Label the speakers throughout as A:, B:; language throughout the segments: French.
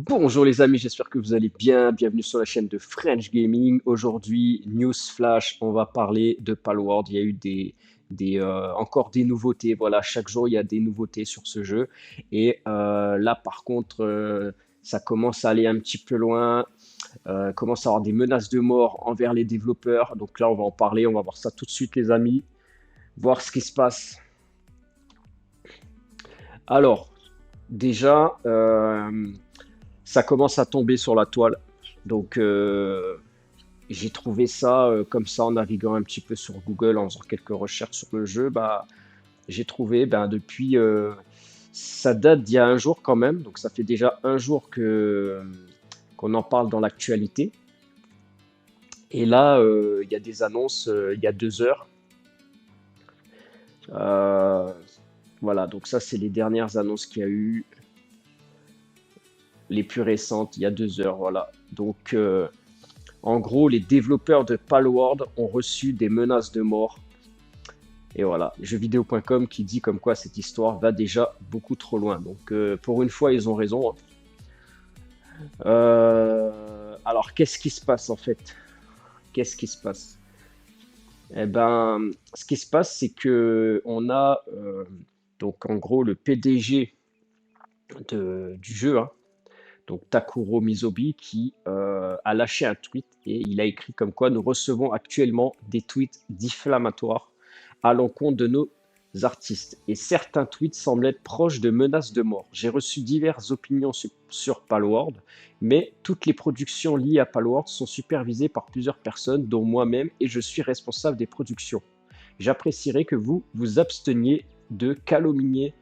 A: Bonjour les amis, j'espère que vous allez bien. Bienvenue sur la chaîne de French Gaming. Aujourd'hui, news flash, on va parler de Palworld. Il y a eu encore des nouveautés. Voilà, chaque jour, il y a des nouveautés sur ce jeu. Et là, par contre, ça commence à aller un petit peu loin. Commence à avoir des menaces de mort envers les développeurs. Donc là, on va en parler. On va voir ça tout de suite, les amis. Voir ce qui se passe. Alors, déjà, ça commence à tomber sur la toile. Donc, j'ai trouvé ça comme ça en naviguant un petit peu sur Google, en faisant quelques recherches sur le jeu. Bah, j'ai trouvé depuis. Ça date d'il y a un jour quand même. Donc, ça fait déjà un jour qu'on en parle dans l'actualité. Et là, il y a des annonces il y a 2 heures. Euh, voilà, donc ça, c'est les dernières annonces qu'il y a eu, les plus récentes, il y a 2 heures. Voilà. Donc, en gros, les développeurs de Palworld ont reçu des menaces de mort. Et voilà, jeuxvideo.com qui dit comme quoi cette histoire va déjà beaucoup trop loin. Donc, pour une fois, ils ont raison, hein. Alors, qu'est-ce qui se passe en fait? Qu'est-ce qui se passe? Eh ben, ce qui se passe, c'est que on a donc en gros le PDG du jeu, hein, donc Takuro Mizobi, qui a lâché un tweet et il a écrit comme quoi nous recevons actuellement des tweets diffamatoires à l'encontre de nos artistes. Et certains tweets semblent être proches de menaces de mort. J'ai reçu diverses opinions sur Palworld, mais toutes les productions liées à Palworld sont supervisées par plusieurs personnes, dont moi-même, et je suis responsable des productions. J'apprécierais que vous vous absteniez de calomnier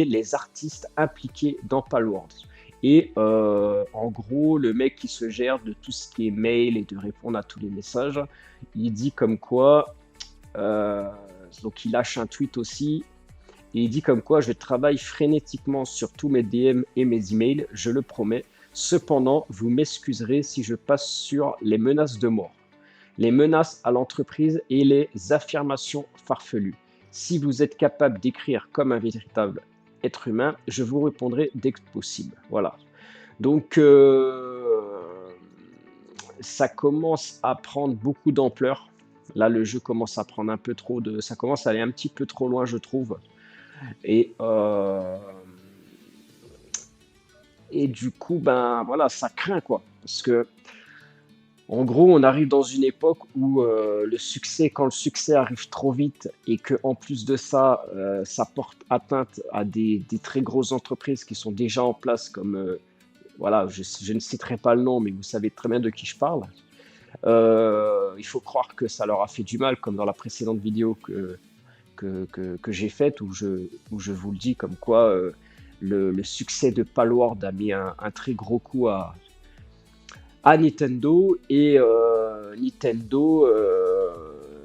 A: les artistes impliqués dans Palworld. Et en gros, le mec qui se gère de tout ce qui est mail et de répondre à tous les messages, il dit comme quoi, euh, donc il lâche un tweet aussi, et il dit comme quoi je travaille frénétiquement sur tous mes DM et mes emails, je le promets. Cependant, vous m'excuserez si je passe sur les menaces de mort, les menaces à l'entreprise et les affirmations farfelues. Si vous êtes capable d'écrire comme un véritable être humain, je vous répondrai dès que possible. Voilà. Donc, ça commence à prendre beaucoup d'ampleur. Là, le jeu commence à prendre un peu trop de. Ça commence à aller un petit peu trop loin, je trouve. Et, euh, et du coup, ben voilà, ça craint quoi. Parce que en gros, on arrive dans une époque où quand le succès arrive trop vite et que en plus de ça, ça porte atteinte à des très grosses entreprises qui sont déjà en place, comme voilà, je ne citerai pas le nom, mais vous savez très bien de qui je parle. Il faut croire que ça leur a fait du mal, comme dans la précédente vidéo que j'ai faite, où je vous le dis, comme quoi le succès de Palworld a mis un très gros coup à Nintendo, et Nintendo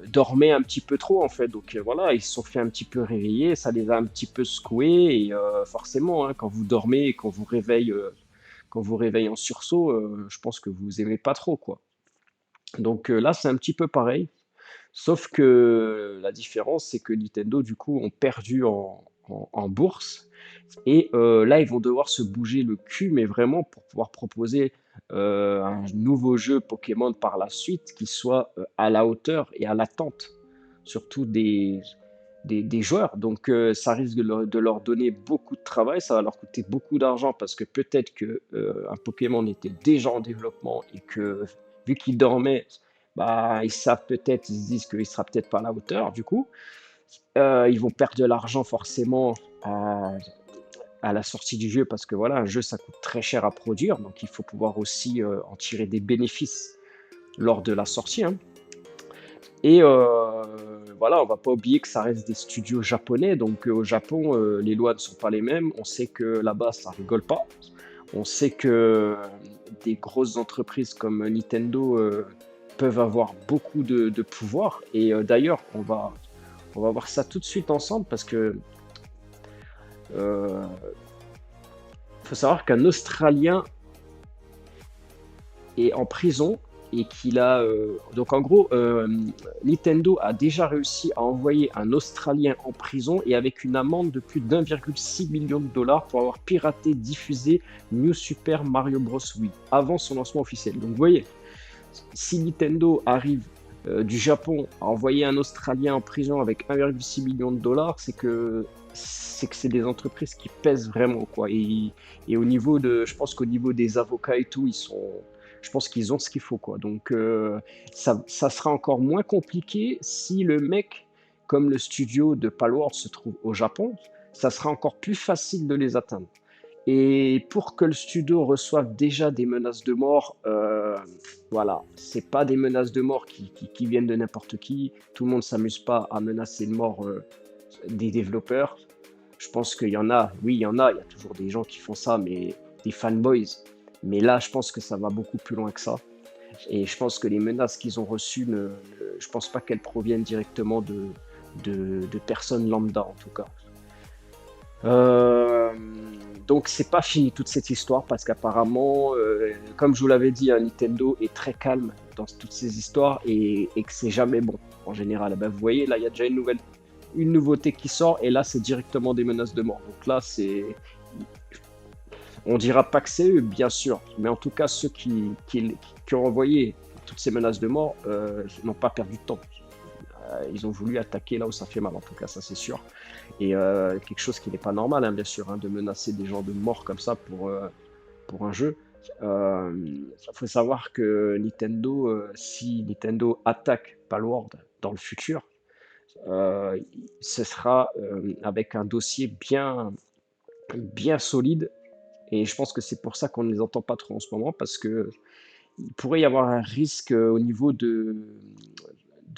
A: dormait un petit peu trop en fait. Donc voilà, ils se sont fait un petit peu réveiller, ça les a un petit peu secoués, et forcément, hein, quand vous dormez et quand vous réveille en sursaut, je pense que vous aimez pas trop quoi. Donc là, c'est un petit peu pareil, sauf que la différence, c'est que Nintendo du coup ont perdu en bourse, et là, ils vont devoir se bouger le cul, mais vraiment pour pouvoir proposer un nouveau jeu Pokémon par la suite qui soit à la hauteur et à l'attente, surtout des joueurs. Donc, ça risque de leur donner beaucoup de travail, ça va leur coûter beaucoup d'argent parce que peut-être que un Pokémon était déjà en développement et que vu qu'il dormait, bah, ils savent peut-être, ils se disent qu'il sera peut-être pas à la hauteur. Du coup, ils vont perdre de l'argent forcément à la sortie du jeu parce que voilà, un jeu ça coûte très cher à produire, donc il faut pouvoir aussi en tirer des bénéfices lors de la sortie, hein. Et voilà, on va pas oublier que ça reste des studios japonais, donc au Japon, les lois ne sont pas les mêmes. On sait que là-bas, ça rigole pas. On sait que des grosses entreprises comme Nintendo peuvent avoir beaucoup de pouvoir. Et d'ailleurs, on va voir ça tout de suite ensemble parce que euh, faut savoir qu'un Australien est en prison et qu'il a donc en gros Nintendo a déjà réussi à envoyer un Australien en prison et avec une amende de plus d'1,6 million de dollars pour avoir piraté, diffusé New Super Mario Bros. Wii avant son lancement officiel. Donc vous voyez, si Nintendo arrive du Japon à envoyer un Australien en prison avec 1,6 million de dollars, c'est des entreprises qui pèsent vraiment quoi. Et au niveau je pense qu'au niveau des avocats et tout, je pense qu'ils ont ce qu'il faut quoi. Donc ça sera encore moins compliqué si le mec, comme le studio de Palworld se trouve au Japon, ça sera encore plus facile de les atteindre. Et pour que le studio reçoive déjà des menaces de mort, voilà, c'est pas des menaces de mort qui viennent de n'importe qui. Tout le monde s'amuse pas à menacer de mort des développeurs. Je pense qu'il y en a, oui, il y a toujours des gens qui font ça, mais des fanboys. Mais là, je pense que ça va beaucoup plus loin que ça. Et je pense que les menaces qu'ils ont reçues, je pense pas qu'elles proviennent directement de personnes lambda en tout cas. Euh, donc c'est pas fini toute cette histoire parce qu'apparemment, comme je vous l'avais dit, hein, Nintendo est très calme dans toutes ces histoires et que c'est jamais bon en général. Ben, vous voyez, là il y a déjà une nouveauté qui sort et là c'est directement des menaces de mort. Donc là on dira pas que c'est eux, bien sûr, mais en tout cas ceux qui ont envoyé toutes ces menaces de mort n'ont pas perdu de temps. Ils ont voulu attaquer là où ça fait mal, en tout cas, ça c'est sûr. Et quelque chose qui n'est pas normal, hein, bien sûr, hein, de menacer des gens de mort comme ça pour un jeu. Il faut savoir que Nintendo, si Nintendo attaque Palworld dans le futur, euh, ce sera avec un dossier bien solide. Et je pense que c'est pour ça qu'on ne les entend pas trop en ce moment, parce que il pourrait y avoir un risque au niveau de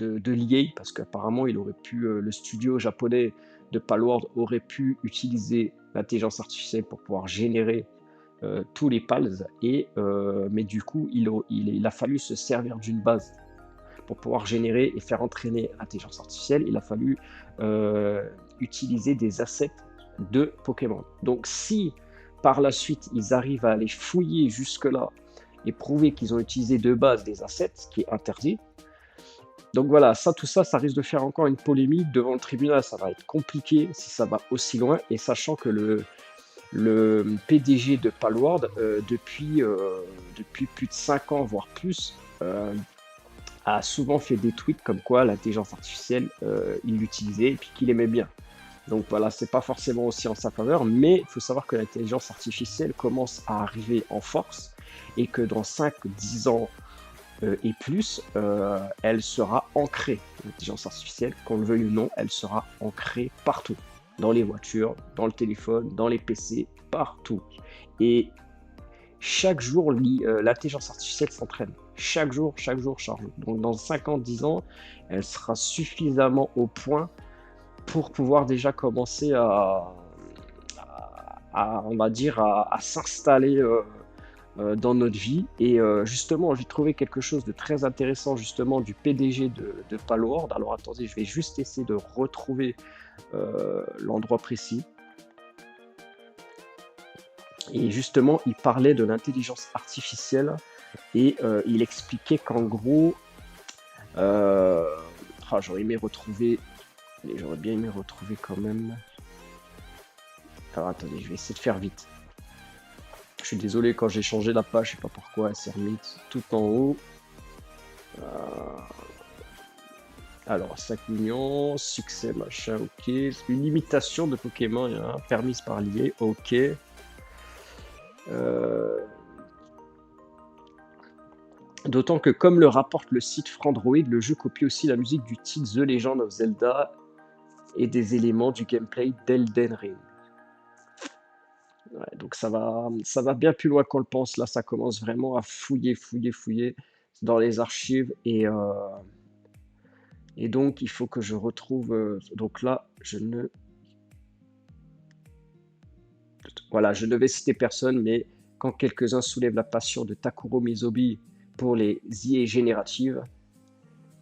A: l'EA, parce qu'apparemment, le studio japonais de Palworld aurait pu utiliser l'intelligence artificielle pour pouvoir générer tous les PALs, mais du coup, il a fallu se servir d'une base pour pouvoir générer et faire entraîner l'intelligence artificielle. Il a fallu utiliser des assets de Pokémon. Donc, si par la suite, ils arrivent à aller fouiller jusque-là et prouver qu'ils ont utilisé de base des assets, ce qui est interdit, donc voilà, tout ça, ça risque de faire encore une polémique devant le tribunal. Ça va être compliqué si ça va aussi loin. Et sachant que le PDG de Palworld, depuis plus de 5 ans, voire plus, a souvent fait des tweets comme quoi l'intelligence artificielle, il l'utilisait et puis qu'il aimait bien. Donc voilà, c'est pas forcément aussi en sa faveur, mais il faut savoir que l'intelligence artificielle commence à arriver en force et que dans 5-10 ans, et plus, elle sera ancrée, l'intelligence artificielle, qu'on le veuille ou non, elle sera ancrée partout, dans les voitures, dans le téléphone, dans les PC, partout. Et chaque jour, l'intelligence artificielle s'entraîne. Chaque jour, chaque jour, chaque jour. Donc dans 50, 10 ans, elle sera suffisamment au point pour pouvoir déjà commencer on va dire, à s'installer dans notre vie. Et justement, j'ai trouvé quelque chose de très intéressant justement du PDG de Palworld. Alors attendez, je vais juste essayer de retrouver l'endroit précis. Et justement, il parlait de l'intelligence artificielle et il expliquait qu'en gros, j'aurais aimé retrouver, mais j'aurais bien aimé retrouver quand même. Alors attendez, je vais essayer de faire vite. Je suis désolé, quand j'ai changé la page, je sais pas pourquoi, elle s'est remise tout en haut. Alors, 5 millions, succès, machin, ok. Une limitation de Pokémon, hein, permise par l'IA, ok. D'autant que, comme le rapporte le site Frandroid, le jeu copie aussi la musique du titre The Legend of Zelda et des éléments du gameplay d'Elden Ring. Ouais, donc ça va bien plus loin qu'on le pense. Là, ça commence vraiment à fouiller dans les archives. Et donc, il faut que je retrouve. Donc là, voilà, je ne vais citer personne, mais quand quelques-uns soulèvent la passion de Takuro Mizobi pour les IA génératives,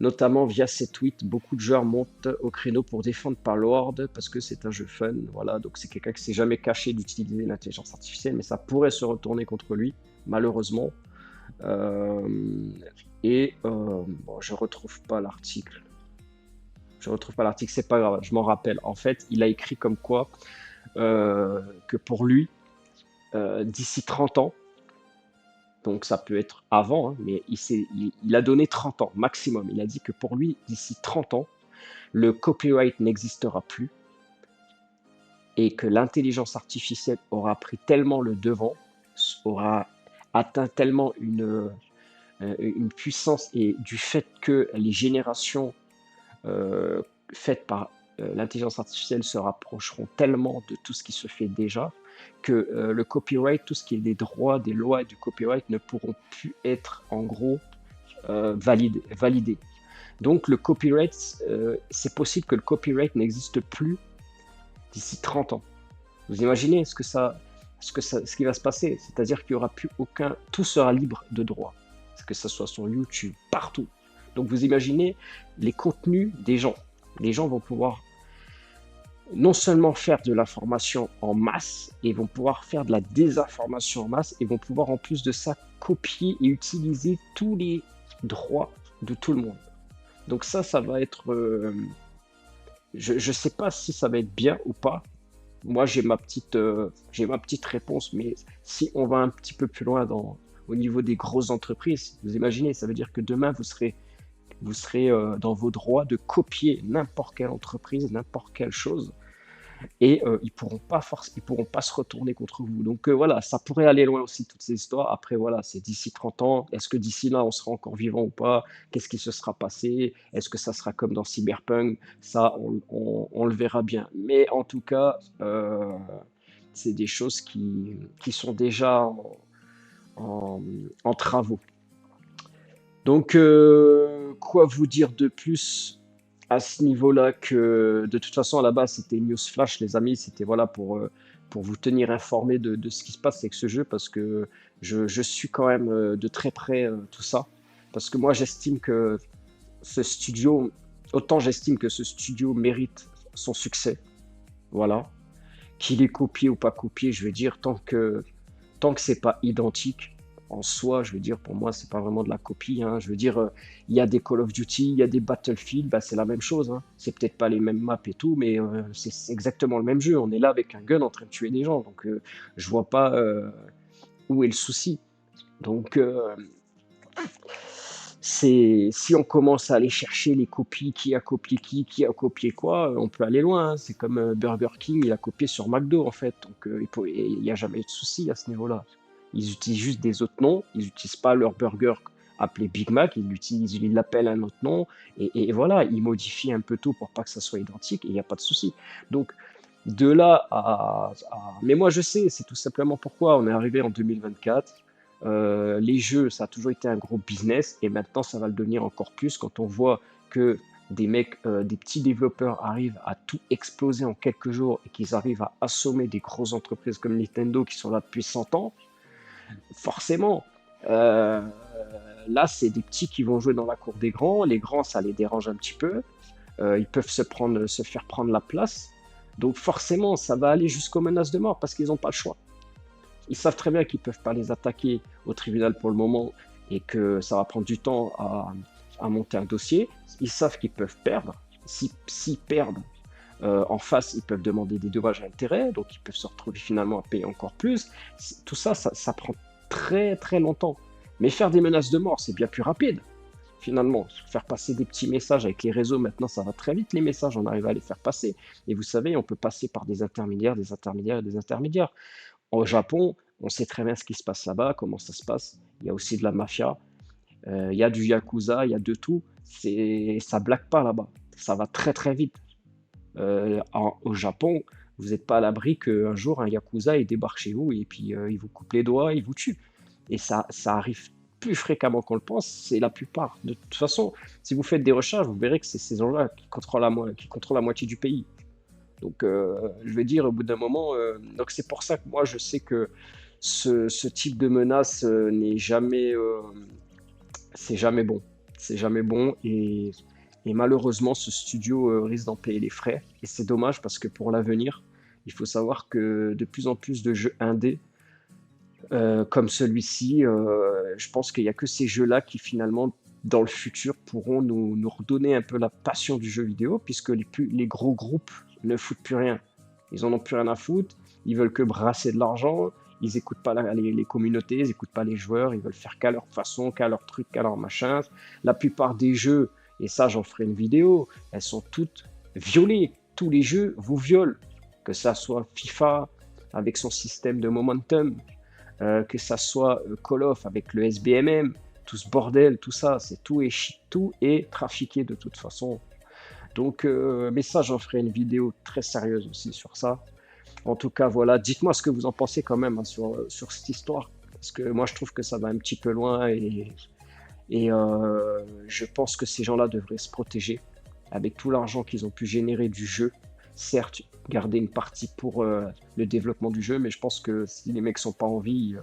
A: notamment via ses tweets, beaucoup de joueurs montent au créneau pour défendre Palworld parce que c'est un jeu fun. Voilà, donc c'est quelqu'un qui s'est jamais caché d'utiliser l'intelligence artificielle, mais ça pourrait se retourner contre lui, malheureusement. Euh, bon, je retrouve pas l'article. Je retrouve pas l'article, c'est pas grave, je m'en rappelle. En fait, il a écrit comme quoi que pour lui, d'ici 30 ans, donc ça peut être avant, hein, mais il a donné 30 ans maximum. Il a dit que pour lui, d'ici 30 ans, le copyright n'existera plus et que l'intelligence artificielle aura pris tellement le devant, aura atteint tellement une puissance, et du fait que les générations euh, faites par l'intelligence artificielle se rapprocheront tellement de tout ce qui se fait déjà que le copyright, tout ce qui est des droits, des lois et du copyright ne pourront plus être en gros validés. Donc le copyright, c'est possible que le copyright n'existe plus d'ici 30 ans. Vous imaginez ce qui va se passer? C'est-à-dire qu'il n'y aura plus aucun, tout sera libre de droit, que ce soit sur YouTube, partout. Donc vous imaginez les contenus des gens. Les gens vont pouvoir non seulement faire de l'information en masse, et vont pouvoir faire de la désinformation en masse, et vont pouvoir en plus de ça copier et utiliser tous les droits de tout le monde. Donc ça va être... je ne sais pas si ça va être bien ou pas. Moi, j'ai ma petite réponse, mais si on va un petit peu plus loin au niveau des grosses entreprises, vous imaginez, ça veut dire que demain, vous serez dans vos droits de copier n'importe quelle entreprise, n'importe quelle chose, et ils pourront pas se retourner contre vous. Donc voilà, ça pourrait aller loin aussi, toutes ces histoires. Après, voilà, c'est d'ici 30 ans. Est-ce que d'ici là, on sera encore vivant ou pas? Qu'est-ce qui se sera passé? Est-ce que ça sera comme dans Cyberpunk? Ça, on le verra bien. Mais en tout cas, c'est des choses qui sont déjà en, en travaux. Donc, quoi vous dire de plus à ce niveau-là, que de toute façon, à la base, c'était News Flash, les amis, c'était voilà pour vous tenir informé de ce qui se passe avec ce jeu, parce que je suis quand même de très près tout ça. Parce que moi, j'estime que ce studio, autant j'estime que ce studio mérite son succès, voilà. Qu'il est copié ou pas copié, je veux dire, tant que c'est pas identique en soi, je veux dire, pour moi, c'est pas vraiment de la copie, hein. Je veux dire, il y a des Call of Duty, il y a des Battlefield, bah, c'est la même chose, hein. C'est peut-être pas les mêmes maps et tout, mais c'est exactement le même jeu. On est là avec un gun en train de tuer des gens, donc je vois pas où est le souci. Donc, si on commence à aller chercher les copies, qui a copié quoi, on peut aller loin, hein. C'est comme Burger King, il a copié sur McDo en fait. Donc il n'y a jamais eu de souci à ce niveau-là. Ils utilisent juste des autres noms, ils n'utilisent pas leur burger appelé Big Mac, ils l'appellent un autre nom, et voilà, ils modifient un peu tout pour pas que ça soit identique, et il n'y a pas de souci. Donc de là Mais moi je sais, c'est tout simplement pourquoi on est arrivé en 2024. Les jeux, ça a toujours été un gros business, et maintenant ça va le devenir encore plus quand on voit que des mecs, des petits développeurs arrivent à tout exploser en quelques jours, et qu'ils arrivent à assommer des grosses entreprises comme Nintendo qui sont là depuis 100 ans. Forcément, euh, là c'est des petits qui vont jouer dans la cour des grands. Les grands, ça les dérange un petit peu. Ils peuvent se faire prendre la place. Donc forcément, ça va aller jusqu'aux menaces de mort parce qu'ils n'ont pas le choix. Ils savent très bien qu'ils ne peuvent pas les attaquer au tribunal pour le moment, et que ça va prendre du temps à monter un dossier. Ils savent qu'ils peuvent perdre. S'ils perdent en face, ils peuvent demander des dommages à intérêt, donc ils peuvent se retrouver finalement à payer encore plus. Tout ça, ça prend très très longtemps. Mais faire des menaces de mort, c'est bien plus rapide. Finalement, faire passer des petits messages avec les réseaux, maintenant ça va très vite, les messages, on arrive à les faire passer. Et vous savez, on peut passer par des intermédiaires, des intermédiaires et des intermédiaires. Au Japon, on sait très bien ce qui se passe là-bas, comment ça se passe. Il y a aussi de la mafia, il y a du yakuza, il y a de tout. Ça blague pas là-bas. Ça va très très vite. Au Japon, vous n'êtes pas à l'abri qu'un jour un yakuza il débarque chez vous, et puis il vous coupe les doigts, il vous tue. Et ça arrive plus fréquemment qu'on le pense. C'est la plupart. De toute façon, si vous faites des recherches, vous verrez que c'est ces gens-là qui contrôlent la moitié du pays. Donc, je vais dire, au bout d'un moment, donc c'est pour ça que moi, je sais que ce type de menace c'est jamais bon. C'est jamais bon, et malheureusement, ce studio risque d'en payer les frais. Et c'est dommage parce que pour l'avenir, il faut savoir que de plus en plus de jeux indés comme celui-ci, je pense qu'il y a que ces jeux-là qui finalement, dans le futur, pourront nous redonner un peu la passion du jeu vidéo puisque les gros groupes ne foutent plus rien. Ils en ont plus rien à foutre, ils veulent que brasser de l'argent, ils écoutent pas les communautés, ils écoutent pas les joueurs, ils veulent faire qu'à leur façon, qu'à leur truc, qu'à leur machin. La plupart des jeux, et ça j'en ferai une vidéo, elles sont toutes violées. Tous les jeux vous violent, que ça soit FIFA avec son système de momentum, que ça soit Call of avec le SBMM, tout ce bordel, tout ça, tout est trafiqué de toute façon. Donc, mais ça, j'en ferai une vidéo très sérieuse aussi sur ça. En tout cas, voilà, dites-moi ce que vous en pensez quand même hein, sur cette histoire. Parce que moi, je trouve que ça va un petit peu loin et je pense que ces gens-là devraient se protéger avec tout l'argent qu'ils ont pu générer du jeu. Certes, garder une partie pour le développement du jeu, mais je pense que si les mecs sont pas en vie,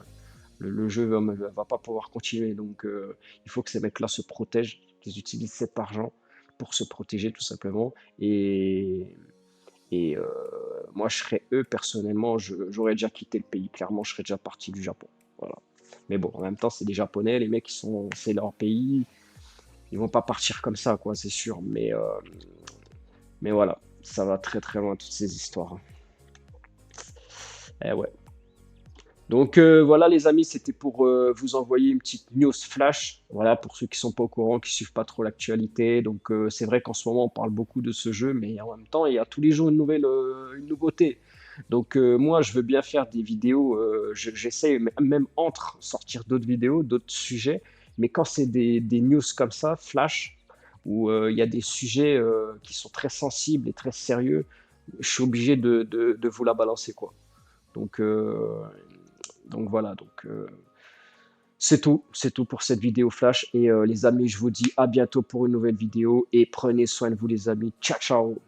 A: le jeu va pas pouvoir continuer. Donc, il faut que ces mecs-là se protègent, qu'ils utilisent cet argent pour se protéger tout simplement. Et moi, je serais eux personnellement, j'aurais déjà quitté le pays. Clairement, je serais déjà parti du Japon. Voilà. Mais bon, en même temps, c'est des Japonais, les mecs, c'est leur pays. Ils vont pas partir comme ça, quoi, c'est sûr. Mais voilà, ça va très très loin toutes ces histoires. Eh ouais. Donc voilà les amis, c'était pour vous envoyer une petite news flash. Voilà pour ceux qui sont pas au courant, qui suivent pas trop l'actualité. Donc c'est vrai qu'en ce moment on parle beaucoup de ce jeu, mais en même temps il y a tous les jours une nouveauté. Donc moi je veux bien faire des vidéos. J'essaie même entre sortir d'autres vidéos, d'autres sujets. Mais quand c'est des news comme ça, flash, où il y a des sujets qui sont très sensibles et très sérieux, je suis obligé de vous la balancer quoi. Donc, euh, donc voilà, c'est tout pour cette vidéo flash. Et les amis, je vous dis à bientôt pour une nouvelle vidéo et prenez soin de vous les amis. Ciao, ciao.